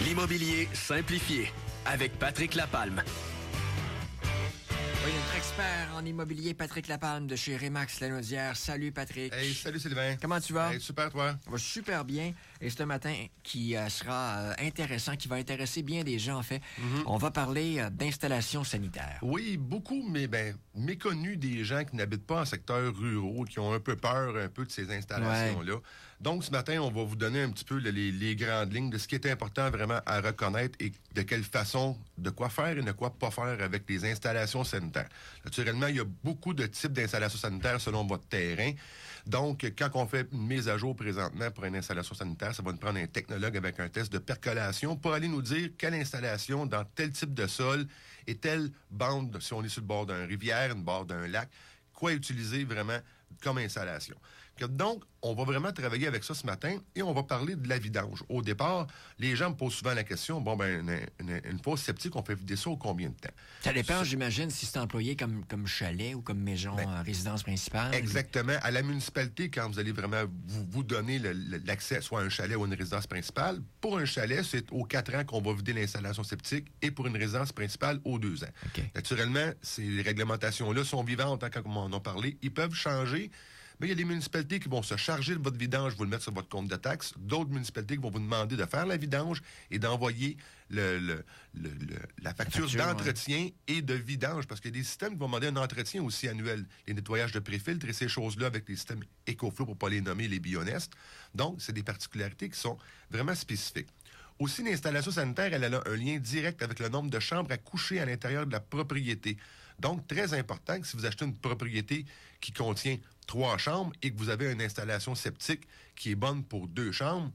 L'immobilier simplifié avec Patrick Lapalme. Oui, notre expert en immobilier, Patrick Lapalme de chez Remax Lanaudière. Salut Patrick. Hey, salut Sylvain. Comment tu vas? Hey, super toi. Ça va super bien. Et ce matin, qui sera intéressant, qui va intéresser bien des gens en fait, on va parler d'installation sanitaire. Oui, beaucoup, mais méconnus des gens qui n'habitent pas en secteur ruraux, qui ont un peu peur de ces installations-là. Ouais. Donc, ce matin, on va vous donner un petit peu les grandes lignes de ce qui est important vraiment à reconnaître et de quelle façon, de quoi faire et de quoi pas faire avec les installations sanitaires. Naturellement, il y a beaucoup de types d'installations sanitaires selon votre terrain. Donc, quand on fait une mise à jour présentement pour une installation sanitaire, ça va nous prendre un technologue avec un test de percolation pour aller nous dire quelle installation dans tel type de sol et telle bande, si on est sur le bord d'une rivière, une bord d'un lac, quoi utiliser vraiment comme installation. Donc, on va vraiment travailler avec ça ce matin et on va parler de la vidange. Au départ, les gens me posent souvent la question, une fosse septique, on fait vider ça au combien de temps? Ça dépend, j'imagine, si c'est employé comme chalet ou comme maison résidence principale. Exactement. À la municipalité, quand vous allez vraiment vous donner l'accès soit à un chalet ou à une résidence principale, pour un chalet, c'est aux 4 ans qu'on va vider l'installation septique et pour une résidence principale, aux 2 ans. Okay. Naturellement, ces réglementations-là sont vivantes, comme on en a parlé. Ils peuvent changer. Mais il y a des municipalités qui vont se charger de votre vidange, vous le mettre sur votre compte de taxes. D'autres municipalités qui vont vous demander de faire la vidange et d'envoyer la facture d'entretien et de vidange. Parce qu'il y a des systèmes qui vont demander un entretien aussi annuel. Les nettoyages de préfiltres et ces choses-là avec les systèmes EcoFlow, pour ne pas les nommer, les bionestes. Donc, c'est des particularités qui sont vraiment spécifiques. Aussi, l'installation sanitaire, elle a un lien direct avec le nombre de chambres à coucher à l'intérieur de la propriété. Donc, très important que si vous achetez une propriété qui contient 3 chambres et que vous avez une installation septique qui est bonne pour 2 chambres,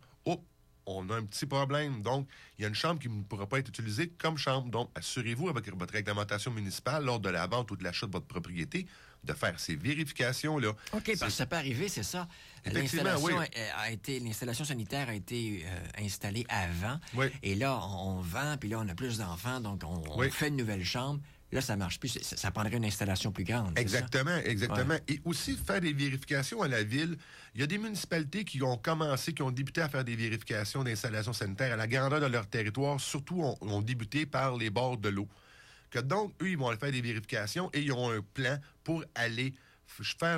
on a un petit problème. Donc, il y a une chambre qui ne pourra pas être utilisée comme chambre. Donc, assurez-vous avec votre réglementation municipale lors de la vente ou de l'achat de votre propriété de faire ces vérifications-là. OK, parce que ça peut arriver, c'est ça. L'installation sanitaire a été installée avant. Oui. Et là, on vend, puis là, on a plus d'enfants, donc on fait une nouvelle chambre. Là, ça marche plus. Ça prendrait une installation plus grande. Exactement. Ouais. Et aussi, faire des vérifications à la ville. Il y a des municipalités qui ont débuté à faire des vérifications d'installation sanitaire à la grandeur de leur territoire, surtout ont débuté par les bords de l'eau. Donc, eux, ils vont aller faire des vérifications et ils ont un plan pour aller faire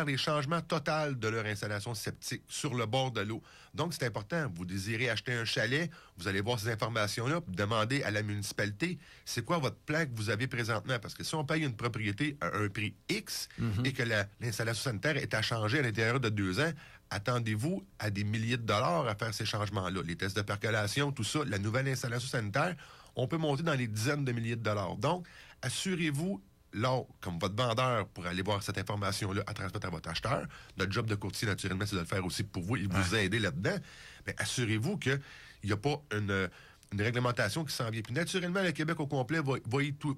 les changements totaux de leur installation septique sur le bord de l'eau. Donc, c'est important. Vous désirez acheter un chalet, vous allez voir ces informations-là, demandez à la municipalité, c'est quoi votre plan que vous avez présentement? Parce que si on paye une propriété à un prix X et que l'installation sanitaire est à changer à l'intérieur de 2 ans, attendez-vous à des milliers de dollars à faire ces changements-là. Les tests de percolation, tout ça, la nouvelle installation sanitaire, on peut monter dans les dizaines de milliers de dollars. Donc, assurez-vous là, comme votre vendeur, pour aller voir cette information-là à transmettre à votre acheteur. Notre job de courtier, naturellement, c'est de le faire aussi pour vous et vous aider là-dedans. Mais assurez-vous qu'il n'y a pas une réglementation qui s'en vient. Puis naturellement, le Québec au complet va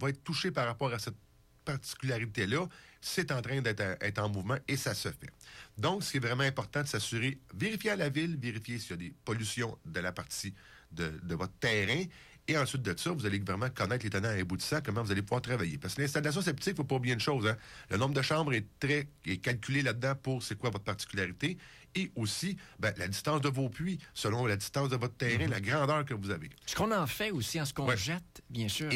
être touché par rapport à cette particularité-là. C'est en train d'être en mouvement et ça se fait. Donc, ce qui est vraiment important de s'assurer, vérifier à la ville, vérifier s'il y a des pollutions de la partie de votre terrain. Et ensuite de ça, vous allez vraiment connaître les tenants et aboutissants, comment vous allez pouvoir travailler. Parce que l'installation septique, il ne faut pas oublier une chose. Hein? Le nombre de chambres est calculé là-dedans pour c'est quoi votre particularité. Et aussi, la distance de vos puits, selon la distance de votre terrain, la grandeur que vous avez. Ce qu'on en fait aussi, ce qu'on jette, bien sûr.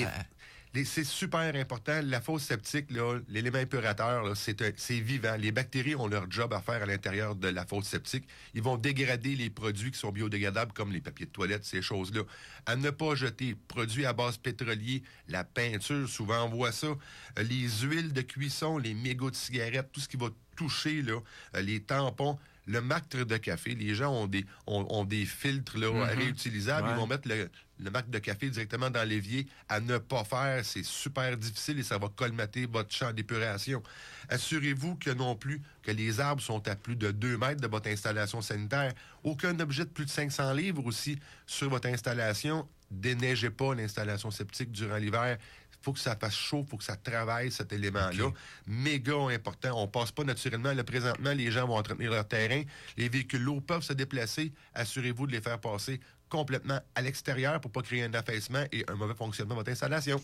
C'est super important. La fosse septique, là, l'élément épurateur, là, c'est vivant. Les bactéries ont leur job à faire à l'intérieur de la fosse septique. Ils vont dégrader les produits qui sont biodégradables, comme les papiers de toilette, ces choses-là. À ne pas jeter. Produits à base pétrolier, la peinture, souvent on voit ça. Les huiles de cuisson, les mégots de cigarettes, tout ce qui va toucher, là, les tampons, le marc de café. Les gens ont des filtres là, réutilisables. Ils vont mettre le marc de café directement dans l'évier. À ne pas faire, c'est super difficile et ça va colmater votre champ d'épuration. Assurez-vous que non plus que les arbres sont à plus de 2 mètres de votre installation sanitaire. Aucun objet de plus de 500 livres aussi sur votre installation. Déneigez pas l'installation septique durant l'hiver. Il faut que ça fasse chaud, il faut que ça travaille cet élément-là. Okay. Méga important. On passe pas naturellement. Là, présentement, les gens vont entretenir leur terrain. Les véhicules lourds peuvent se déplacer. Assurez-vous de les faire passer complètement à l'extérieur pour pas créer un affaissement et un mauvais fonctionnement de votre installation.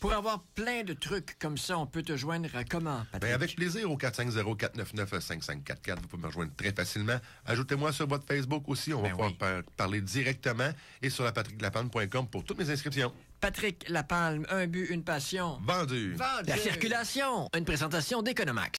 Pour avoir plein de trucs comme ça, on peut te joindre comment, Patrick? Bien, avec plaisir au 450-499-5544. Vous pouvez me rejoindre très facilement. Ajoutez-moi sur votre Facebook aussi. On va pouvoir parler directement et sur la patricklapalme.com pour toutes mes inscriptions. Patrick Lapalme, un but, une passion. Vendu. La circulation, une présentation d'Economax.